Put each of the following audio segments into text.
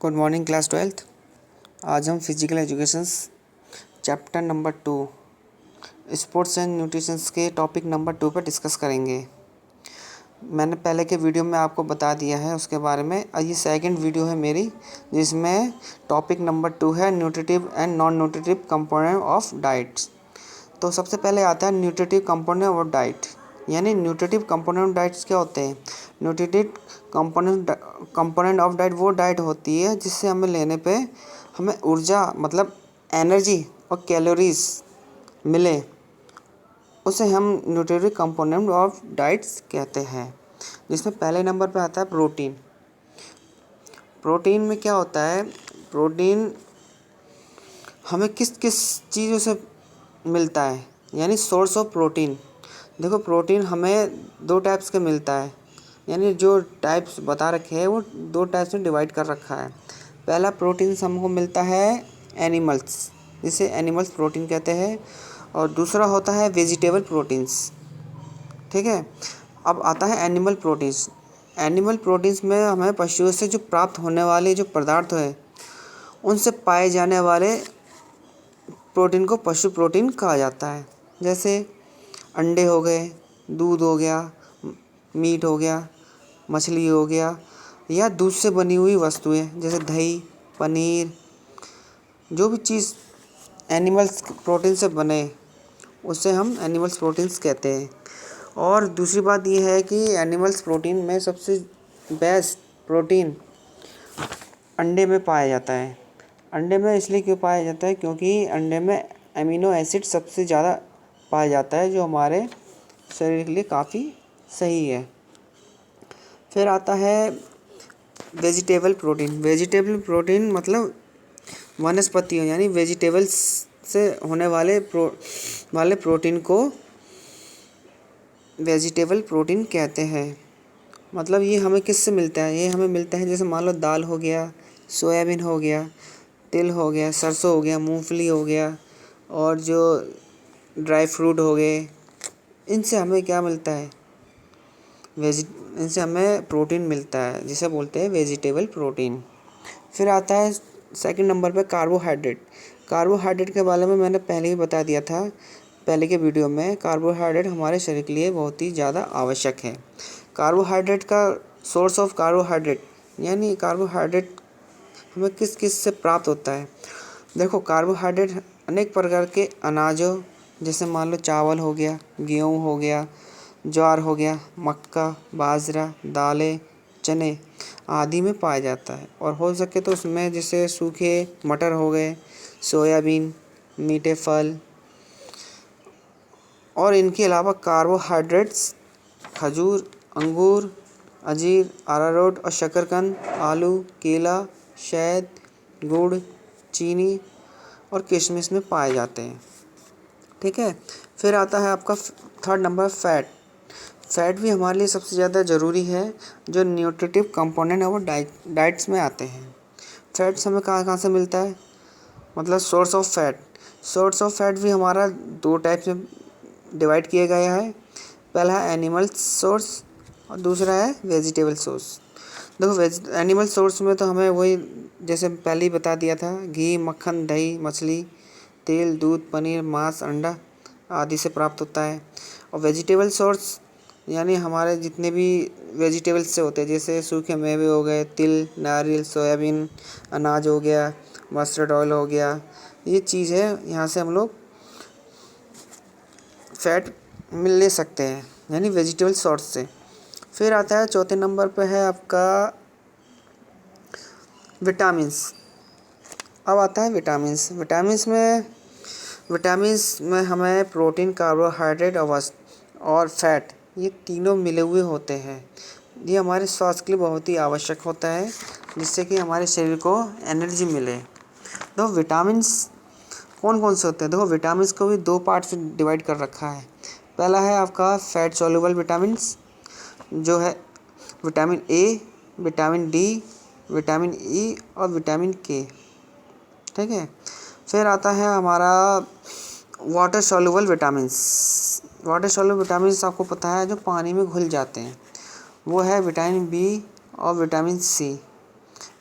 Good morning class 12th। आज हम physical educations chapter number 2 sports and nutritions के topic number 2 पर discuss करेंगे। मैंने पहले के वीडियो में आपको बता दिया है उसके बारे में। ये सेकंड वीडियो है मेरी जिसमें टॉपिक नंबर 2 है nutritive and non nutritive component of diets. तो सबसे पहले आता है न्यूट्रिटिव कंपोनेंट ऑफ डाइट, यानी न्यूट्रिटिव कंपोनेंट डाइट्स क्या होते हैं। न्यूट्रिटिव कंपोनेंट ऑफ डाइट वो डाइट होती है जिससे हमें लेने पे हमें ऊर्जा मतलब एनर्जी और कैलोरीज मिले, उसे हम न्यूट्रिटिव कंपोनेंट ऑफ डाइट्स कहते हैं। जिसमें पहले नंबर पे आता है प्रोटीन। प्रोटीन में क्या होता है, प्रोटीन हमें किस किस चीज़ों से मिलता है, यानी सोर्स ऑफ प्रोटीन। देखो प्रोटीन हमें दो टाइप्स के मिलता है, यानी जो टाइप्स बता रखे हैं वो दो टाइप्स में डिवाइड कर रखा है। पहला प्रोटीन हमको मिलता है एनिमल्स, जिसे एनिमल्स प्रोटीन कहते हैं, और दूसरा होता है वेजिटेबल प्रोटीन्स। ठीक है, अब आता है एनिमल प्रोटीन्स। एनिमल प्रोटीन्स में हमें पशुओं से जो प्राप्त होने वाले जो पदार्थ है उनसे पाए जाने वाले प्रोटीन को पशु प्रोटीन कहा जाता है। जैसे अंडे हो गए, दूध हो गया, मीट हो गया, मछली हो गया, या दूध से बनी हुई वस्तुएं जैसे दही, पनीर, जो भी चीज़ एनिमल्स प्रोटीन से बने उसे हम एनिमल्स प्रोटीन्स कहते हैं। और दूसरी बात यह है कि एनिमल्स प्रोटीन में सबसे बेस्ट प्रोटीन अंडे में पाया जाता है। अंडे में इसलिए क्यों पाया जाता है, क्योंकि अंडे में अमीनो एसिड सबसे ज़्यादा पाया जाता है जो हमारे शरीर के लिए काफ़ी सही है। फिर आता है वेजिटेबल प्रोटीन। वेजिटेबल प्रोटीन मतलब वनस्पतियों यानी वेजिटेबल्स से होने वाले प्रोटीन को वेजिटेबल प्रोटीन कहते हैं। मतलब ये हमें किससे मिलता है, ये हमें मिलता है जैसे मान लो दाल हो गया, सोयाबीन हो गया, तिल हो गया, सरसों हो गया, मूंगफली हो गया, और जो ड्राई फ्रूट हो गए, इनसे हमें क्या मिलता है, इनसे हमें प्रोटीन मिलता है जिसे बोलते हैं वेजिटेबल प्रोटीन। फिर आता है सेकंड नंबर पे कार्बोहाइड्रेट। कार्बोहाइड्रेट के बारे में मैंने पहले ही बता दिया था पहले के वीडियो में। कार्बोहाइड्रेट हमारे शरीर के लिए बहुत ही ज़्यादा आवश्यक है। कार्बोहाइड्रेट का सोर्स ऑफ कार्बोहाइड्रेट, यानी कार्बोहाइड्रेट हमें किस किस से प्राप्त होता है। देखो कार्बोहाइड्रेट अनेक प्रकार के अनाजों जैसे मान लो चावल हो गया, गेहूँ हो गया, ज्वार हो गया, मक्का, बाजरा, दालें, चने आदि में पाया जाता है। और हो सके तो उसमें जैसे सूखे मटर हो गए, सोयाबीन, मीठे फल, और इनके अलावा कार्बोहाइड्रेट्स खजूर, अंगूर, अंजीर, अरारोट और शकरकंद, आलू, केला, शहद, गुड़, चीनी और किशमिश में पाए जाते हैं। ठीक है, फिर आता है आपका थर्ड नंबर फैट। फैट भी हमारे लिए सबसे ज़्यादा ज़रूरी है जो न्यूट्रिटिव कंपोनेंट है वो डाइट्स में आते हैं। फैट्स हमें कहाँ कहाँ से मिलता है, मतलब source of fat. Source of fat भी हमारा दो टाइप से डिवाइड किया गया है। पहला है एनिमल सोर्स और दूसरा है वेजिटेबल सोर्स। देखो एनिमल सोर्स में तो हमें वही जैसे पहले ही बता दिया था, घी, मक्खन, दही, मछली, तेल, दूध, पनीर, मांस, अंडा आदि से प्राप्त होता है। और वेजिटेबल सोर्स यानी हमारे जितने भी वेजिटेबल्स से होते हैं जैसे सूखे मेवे हो गए, तिल, नारियल, सोयाबीन, अनाज हो गया, मस्टर्ड ऑयल हो गया, ये चीज़ है यहाँ से हम लोग फैट ले सकते हैं, यानी वेजिटेबल सोर्स से। फिर आता है चौथे नंबर पे है आपका विटामिन्स। अब आता है विटामिन्स। विटामिन्स में हमें प्रोटीन, कार्बोहाइड्रेट और फैट ये तीनों मिले हुए होते हैं। ये हमारे स्वास्थ्य के लिए बहुत ही आवश्यक होता है जिससे कि हमारे शरीर को एनर्जी मिले। तो विटामिन्स कौन कौन से होते हैं, देखो विटामिन्स को भी दो पार्ट से डिवाइड कर रखा है। पहला है आपका फैट सॉल्युबल विटामिन्स जो है vitamin A, vitamin D, vitamin E और विटामिन के। ठीक है, फिर आता है हमारा water soluble vitamins. Water soluble vitamins आपको पता है जो पानी में घुल जाते हैं, वो है विटामिन बी और विटामिन सी।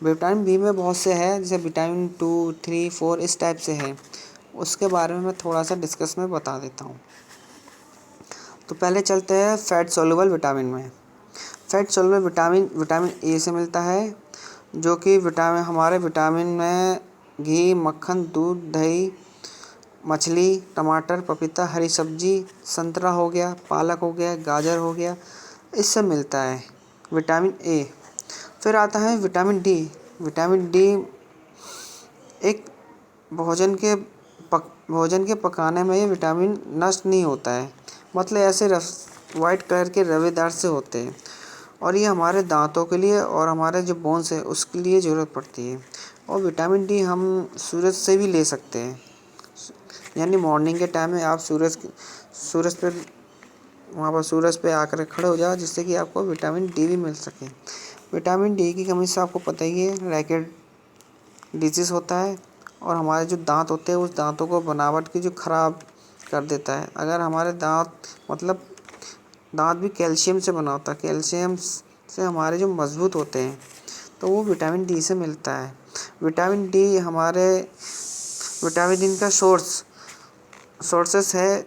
विटामिन बी में बहुत से हैं, जैसे विटामिन 2, 3, 4 इस टाइप से है। उसके बारे में मैं थोड़ा सा डिस्कस में बता देता हूँ। तो पहले चलते हैं फैट सॉल्युबल विटामिन में। Fat soluble vitamin vitamin A से मिलता है, जो कि हमारे विटामिन में घी, मक्खन, दूध, दही, मछली, टमाटर, पपीता, हरी सब्जी, संतरा हो गया, पालक हो गया, गाजर हो गया, इससे मिलता है विटामिन ए। फिर आता है विटामिन डी। विटामिन डी एक भोजन के पकाने में ये विटामिन नष्ट नहीं होता है, मतलब ऐसे वाइट कलर के रवेदार से होते हैं, और ये हमारे दांतों के लिए और हमारे जो बोन्स है उसके लिए ज़रूरत पड़ती है। और विटामिन डी हम सूरज से भी ले सकते हैं, यानी मॉर्निंग के टाइम में आप सूरज पे वहाँ पर सूरज पे आकर खड़े हो जाओ, जिससे कि आपको विटामिन डी भी मिल सके। विटामिन डी की कमी से आपको पता ही है रैकेट डिजीज़ होता है, और हमारे जो दांत होते हैं उस दांतों को बनावट की जो ख़राब कर देता है। अगर हमारे दांत भी कैल्शियम से बना होता है, कैल्शियम से हमारे जो मजबूत होते हैं, तो वो विटामिन डी से मिलता है। विटामिन डी विटामिन डी का सोर्सेस है,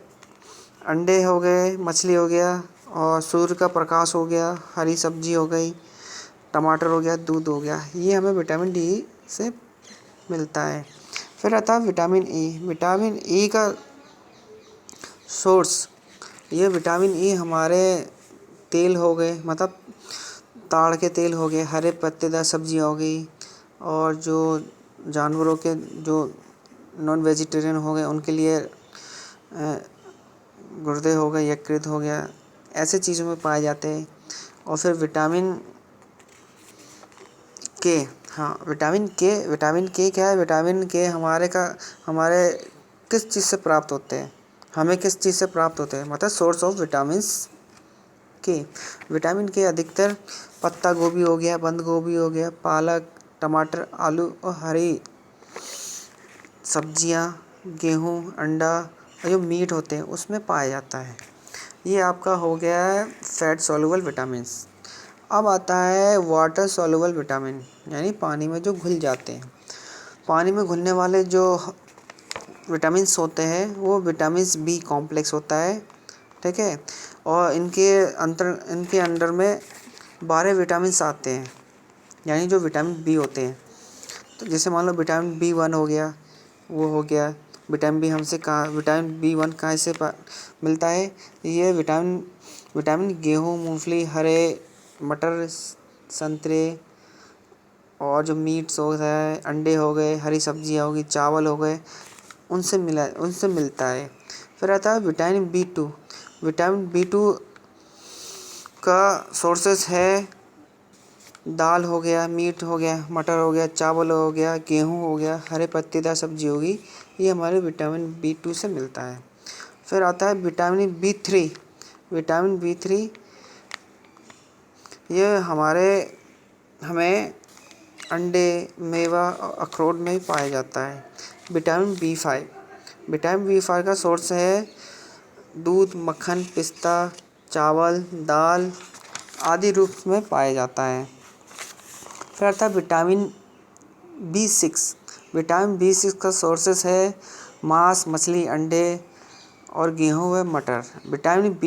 अंडे हो गए, मछली हो गया, और सूर्य का प्रकाश हो गया, हरी सब्जी हो गई, टमाटर हो गया, दूध हो गया, ये हमें विटामिन डी से मिलता है। फिर आता है विटामिन ई। विटामिन ई का सोर्स, ये विटामिन ई हमारे तेल हो गए, मतलब ताड़ के तेल हो गए, हरे पत्तेदार सब्जियाँ हो गई, और जो जानवरों के जो नॉन वेजिटेरियन हो गए उनके लिए गुर्दे हो गए, यकृत हो गया, ऐसे चीज़ों में पाए जाते हैं। और फिर विटामिन के, हाँ विटामिन के क्या है? विटामिन के हमारे किस चीज़ से प्राप्त होते हैं, हमें किस चीज़ से प्राप्त होते हैं, मतलब सोर्स ऑफ विटामिन्स के। विटामिन के अधिकतर पत्ता गोभी हो गया, बंद गोभी हो गया, पालक, टमाटर, आलू और हरी सब्जियां, गेहूँ, अंडा और जो मीट होते हैं उसमें पाया जाता है। ये आपका हो गया है फैट सॉल्युबल विटामिन्स। अब आता है वाटर सॉल्युबल विटामिन, यानी पानी में जो घुल जाते हैं। पानी में घुलने वाले जो विटामिन्स होते हैं वो विटामिन्स बी कॉम्प्लेक्स होता है, ठीक है। और इनके अंडर में 12 विटामिन्स आते हैं, यानी जो विटामिन बी होते हैं। तो जैसे मान लो विटामिन B1 हो गया, वो हो गया। विटामिन B1 कहाँ से मिलता है? ये विटामिन गेहूँ, मूंगफली, हरे मटर, संतरे और जो मीट्स हो गए, अंडे हो गए, हरी सब्जियाँ हो गई, चावल हो गए, उनसे मिलता है। फिर आता है विटामिन B2। विटामिन B2 का सोर्सेस है दाल हो गया, मीट हो गया, मटर हो गया, चावल हो गया, गेहूँ हो गया, हरे पत्तेदार सब्जी होगी, ये हमारे विटामिन B2 से मिलता है। फिर आता है विटामिन B3। विटामिन B3 ये हमें अंडे, मेवा और अखरोट में ही पाया जाता है। विटामिन B5 का सोर्स है दूध, मक्खन, पिस्ता, चावल, दाल आदि रूप में पाया जाता है। फिर आता है विटामिन B6। विटामिन B6 का सोर्सेस है मांस, मछली, अंडे और गेहूँ व मटर। विटामिन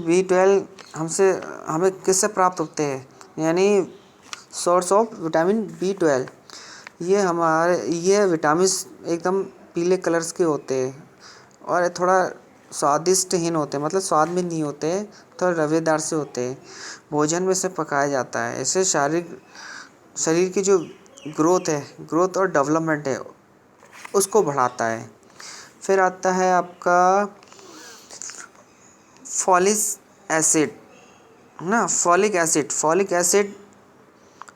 B12 हमें किससे प्राप्त होते हैं, यानी सोर्स ऑफ विटामिन B12, ये विटामिन्स एकदम पीले कलर्स के होते हैं और थोड़ा स्वादिष्टहीन होते हैं, मतलब स्वाद में नहीं होते, थोड़ा रवेदार से होते हैं। भोजन में से पकाया जाता है। इससे शरीर की जो ग्रोथ और डेवलपमेंट है उसको बढ़ाता है। फिर आता है आपका फॉलिक एसिड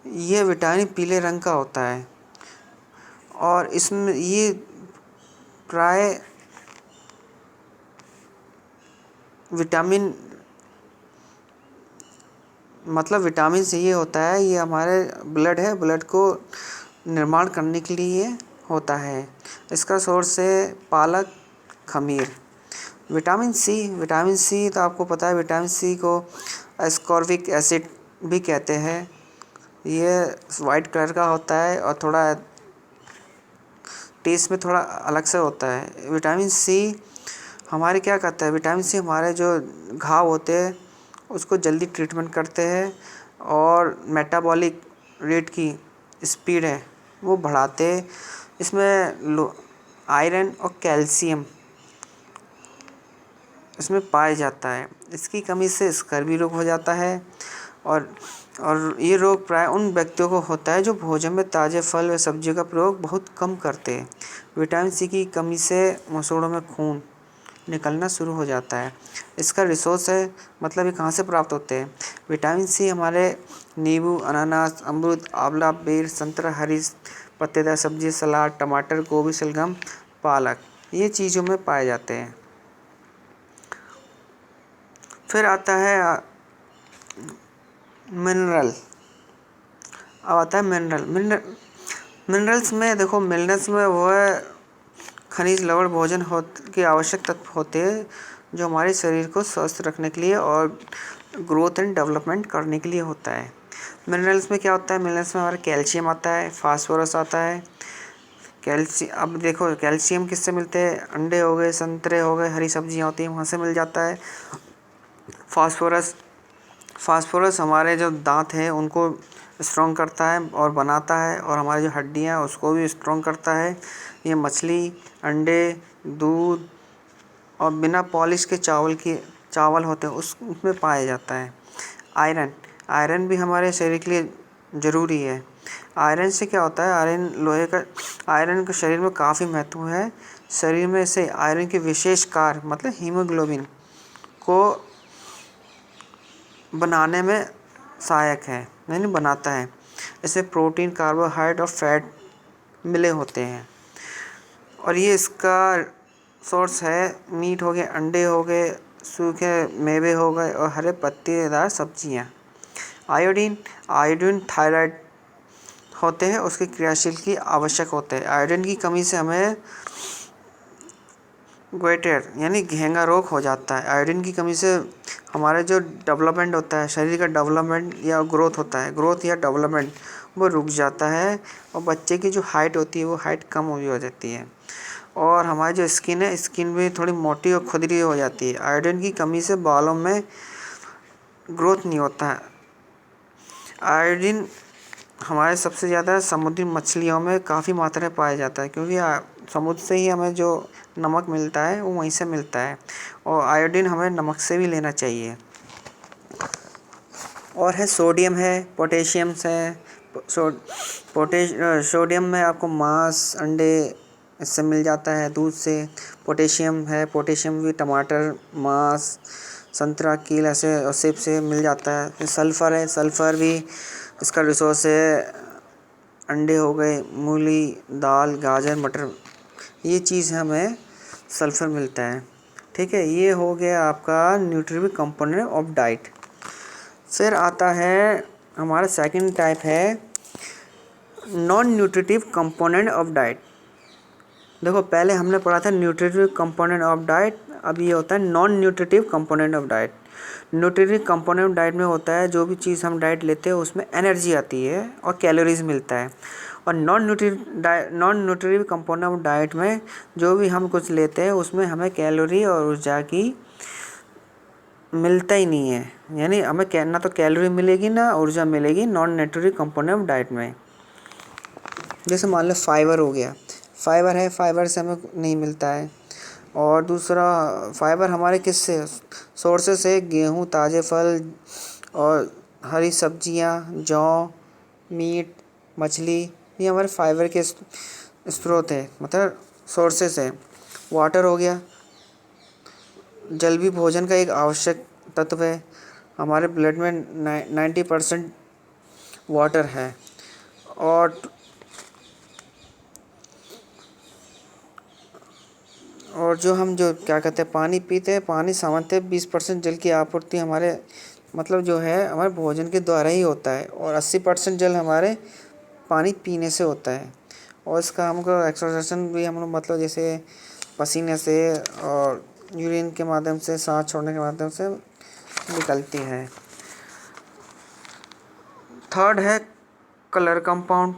ये विटामिन पीले रंग का होता है, और इसमें ये प्राय विटामिन से ये होता है, ये हमारे ब्लड को निर्माण करने के लिए होता है। इसका सोर्स है पालक, खमीर। विटामिन सी तो आपको पता है, विटामिन सी को एस्कॉर्बिक एसिड भी कहते हैं, ये वाइट कलर का होता है और थोड़ा टेस्ट में थोड़ा अलग से होता है। विटामिन सी हमारे क्या करता है, विटामिन सी हमारे जो घाव होते हैं उसको जल्दी ट्रीटमेंट करते हैं और मेटाबॉलिक रेट की स्पीड है वो बढ़ाते हैं। इसमें आयरन और कैल्शियम इसमें पाया जाता है। इसकी कमी से स्कर्वी रोग हो जाता है और ये रोग प्राय उन व्यक्तियों को होता है जो भोजन में ताज़े फल व सब्जियों का प्रयोग बहुत कम करते हैं। विटामिन सी की कमी से मसूड़ों में खून निकलना शुरू हो जाता है। इसका रिसोर्स है, मतलब ये कहाँ से प्राप्त होते हैं। विटामिन सी हमारे नींबू, अनानास, अमरूद, आंवला, बेर, संतरा, हरी पत्तेदार सब्जी, सलाद, टमाटर, गोभी, शलगम, पालक ये चीज़ों में पाए जाते हैं। फिर आता है मिनरल। अब आता है मिनरल्स में देखो, मिनरल्स में वह खनिज लवण भोजन के आवश्यक तत्व होते हैं जो हमारे शरीर को स्वस्थ रखने के लिए और ग्रोथ एंड डेवलपमेंट करने के लिए होता है। मिनरल्स में क्या होता है, मिनरल्स में हमारा कैल्शियम आता है, फास्फोरस आता है। अब देखो कैल्शियम किससे मिलते हैं, अंडे हो गए, संतरे हो गए, हरी सब्जियां होती हैं वहाँ से मिल जाता है। फास्फोरस हमारे जो दांत हैं उनको स्ट्रॉन्ग करता है और बनाता है और हमारी जो हड्डियाँ हैं उसको भी स्ट्रॉन्ग करता है। ये मछली, अंडे, दूध और बिना पॉलिश के चावल होते हैं उसमें पाया जाता है। आयरन भी हमारे शरीर के लिए ज़रूरी है। आयरन से क्या होता है, आयरन का शरीर में काफ़ी महत्व है। शरीर में से आयरन की विशेष कार्य मतलब हीमोग्लोबिन को बनाने में सहायक है, यानी बनाता है। इसमें प्रोटीन, कार्बोहाइड्रेट और फैट मिले होते हैं और ये इसका सोर्स है। मीट हो गए, अंडे हो गए, सूखे मेवे हो गए और हरे पत्तेदार सब्जियां। आयोडीन थायराइड होते हैं उसकी क्रियाशील की आवश्यक होते हैं। आयोडीन की कमी से हमें ग्वेटर यानी घेंगा रोग हो जाता है। आयोडीन की कमी से हमारे जो डेवलपमेंट होता है, शरीर का डेवलपमेंट या ग्रोथ होता है, ग्रोथ या डेवलपमेंट वो रुक जाता है और बच्चे की जो हाइट होती है वो हाइट कम हो जाती है और हमारी जो स्किन है, स्किन भी थोड़ी मोटी और खुरदरी हो जाती है। आयोडीन की कमी से बालों में ग्रोथ नहीं होता है। आयोडीन हमारे सबसे ज़्यादा समुद्री मछलियों में काफ़ी मात्रा में पाया जाता है क्योंकि समुद्र से ही हमें जो नमक मिलता है वो वहीं से मिलता है और आयोडीन हमें नमक से भी लेना चाहिए। और है सोडियम है, पोटेशियम है। सोडियम में आपको मांस, अंडे इससे मिल जाता है, दूध से। पोटेशियम है, पोटेशियम भी टमाटर, मांस, संतरा, केला से और सेब से मिल जाता है। सल्फ़र है, सल्फ़र भी इसका रिसोर्स है। अंडे हो गए, मूली, दाल, गाजर, मटर ये चीज़ हमें सल्फ़र मिलता है। ठीक है, ये हो गया आपका न्यूट्रिटिव कंपोनेंट ऑफ डाइट। फिर आता है हमारा सेकंड टाइप है non nutritive component of diet. देखो पहले हमने पढ़ा था न्यूट्रिटिव कंपोनेंट ऑफ डाइट, अब ये होता है non nutritive component of diet. Nutritive component of diet में होता है जो भी चीज़ हम डाइट लेते हैं उसमें एनर्जी आती है और कैलोरीज मिलता है। और non nutritive component of diet में जो भी हम कुछ लेते हैं उसमें हमें कैलोरी और ऊर्जा की मिलता ही नहीं है, यानी हमें ना तो कैलोरी मिलेगी ना ऊर्जा मिलेगी non nutritive component of diet में। जैसे मान लो फाइबर हो गया, फाइबर है, फाइबर से हमें नहीं मिलता है। और दूसरा फाइबर हमारे किससे सोर्सेस है, गेहूँ, ताज़े फल और हरी सब्जियाँ, जौ, मीट, मछली ये हमारे फाइबर के स्रोत है, मतलब सोर्सेस है। वाटर हो गया, जल भी भोजन का एक आवश्यक तत्व है। हमारे ब्लड में 90% वाटर है। और जो क्या कहते हैं पानी पीते हैं, पानी सामान्यतः 20% जल की आपूर्ति हमारे मतलब जो है हमारे भोजन के द्वारा ही होता है और 80% जल हमारे पानी पीने से होता है। और इसका हमको एक्सरसाइजेशन भी हम लोग मतलब जैसे पसीने से और यूरिन के माध्यम से, सांस छोड़ने के माध्यम से निकलती है। थर्ड है कलर कंपाउंड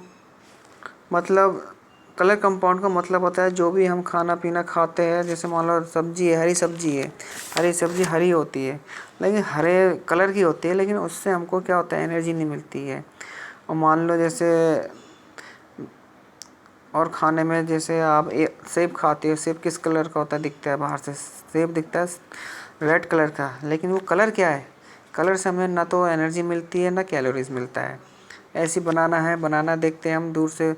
मतलब कलर कंपाउंड का मतलब होता है जो भी हम खाना पीना खाते हैं, जैसे मान लो सब्जी है, हरी सब्जी हरी होती है लेकिन हरे कलर की होती है, लेकिन उससे हमको क्या होता है, एनर्जी नहीं मिलती है। और मान लो जैसे और खाने में जैसे आप सेब खाते हो, सेब किस कलर का होता है, दिखता है बाहर से, सेब दिखता है रेड कलर का, लेकिन वो कलर क्या है, कलर से हमें ना तो एनर्जी मिलती है ना कैलोरीज मिलता है। ऐसी बनाना है, बनाना देखते हैं हम दूर से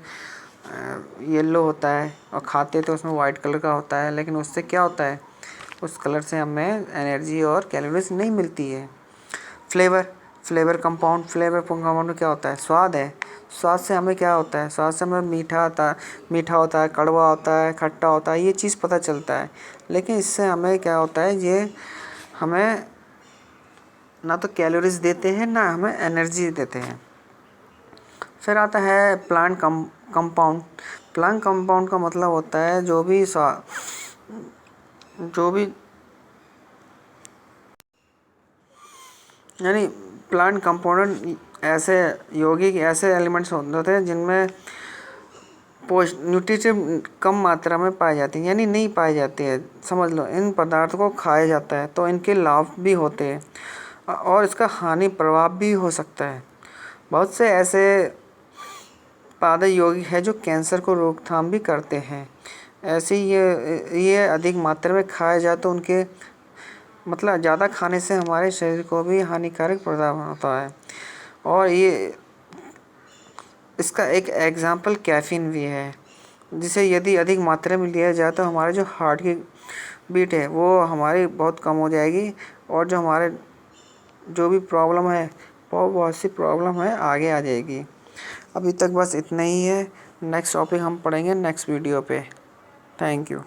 येलो होता है और खाते तो उसमें वाइट कलर का होता है, लेकिन उससे क्या होता है, उस कलर से हमें एनर्जी और कैलोरीज नहीं मिलती है। फ्लेवर कंपाउंड में क्या होता है, स्वाद है। स्वाद से हमें क्या होता है, स्वाद से हमें मीठा होता है, कड़वा होता है, खट्टा होता है, ये चीज़ पता चलता है। लेकिन इससे हमें क्या होता है, ये हमें ना तो कैलोरीज देते हैं ना हमें एनर्जी देते हैं। फिर आता है कंपाउंड। प्लांट कंपाउंड का मतलब होता है जो भी यानी प्लांट कंपाउंड ऐसे यौगिक ऐसे एलिमेंट्स होते हैं जिनमें न्यूट्रिटिव कम मात्रा में पाई जाती है, यानी नहीं पाई जाती है। समझ लो इन पदार्थों को खाया जाता है तो इनके लाभ भी होते हैं और इसका हानि प्रभाव भी हो सकता है। बहुत से ऐसे पादप यौगिक है जो कैंसर को रोकथाम भी करते हैं। ऐसे ही ये अधिक मात्रा में खाया जाए तो उनके मतलब ज़्यादा खाने से हमारे शरीर को भी हानिकारक प्रभाव होता है। और ये इसका एक एग्जाम्पल कैफ़ीन भी है, जिसे यदि अधिक मात्रा में लिया जाए तो हमारे जो हार्ट की बीट है वो हमारी बहुत कम हो जाएगी और जो हमारे जो भी प्रॉब्लम है वो बहुत सी प्रॉब्लम है आगे आ जाएगी। अभी तक बस इतना ही है। नेक्स्ट टॉपिक हम पढ़ेंगे नेक्स्ट वीडियो पे। Thank you.